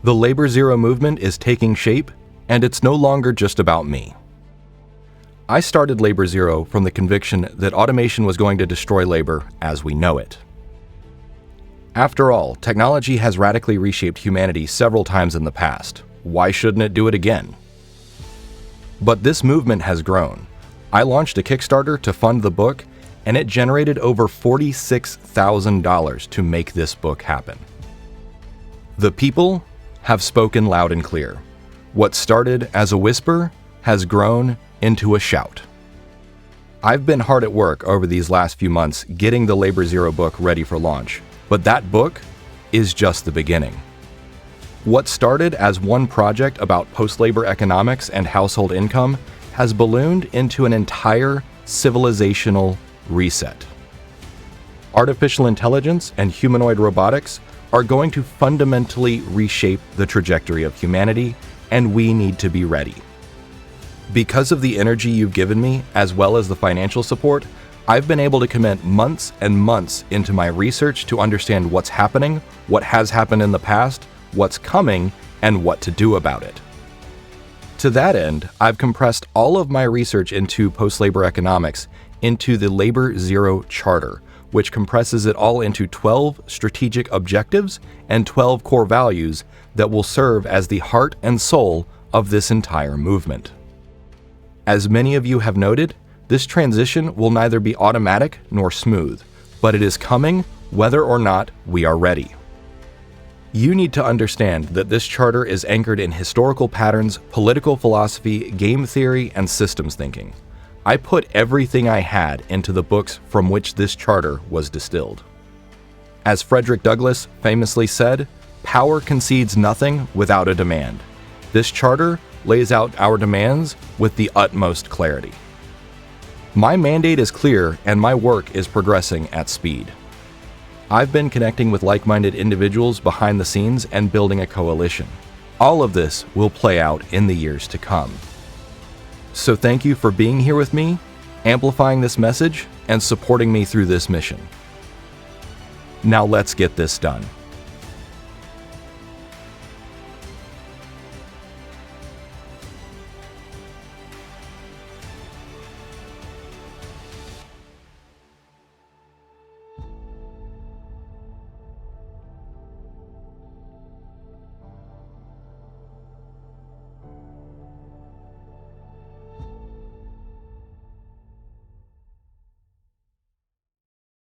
The Labor Zero movement is taking shape, and it's no longer just about me. I started Labor Zero from the conviction that automation was going to destroy labor as we know it. After all, technology has radically reshaped humanity several times in the past. Why shouldn't it do it again? But this movement has grown. I launched a Kickstarter to fund the book, and it generated over $46,000 to make this book happen. The people have spoken loud and clear. What started as a whisper has grown into a shout. I've been hard at work over these last few months getting the Labor Zero book ready for launch, but that book is just the beginning. What started as one project about post-labor economics and household income has ballooned into an entire civilizational reset. Artificial intelligence and humanoid robotics are going to fundamentally reshape the trajectory of humanity, and we need to be ready. Because of the energy you've given me, as well as the financial support, I've been able to commit months and months into my research to understand what's happening, what has happened in the past, what's coming, and what to do about it. To that end, I've compressed all of my research into post-labor economics into the Labor Zero Charter, which compresses it all into 12 strategic objectives and 12 core values that will serve as the heart and soul of this entire movement. As many of you have noted, this transition will neither be automatic nor smooth, but it is coming whether or not we are ready. You need to understand that this charter is anchored in historical patterns, political philosophy, game theory, and systems thinking. I put everything I had into the books from which this charter was distilled. As Frederick Douglass famously said, "Power concedes nothing without a demand." This charter lays out our demands with the utmost clarity. My mandate is clear and my work is progressing at speed. I've been connecting with like-minded individuals behind the scenes and building a coalition. All of this will play out in the years to come. So thank you for being here with me, amplifying this message, and supporting me through this mission. Now let's get this done.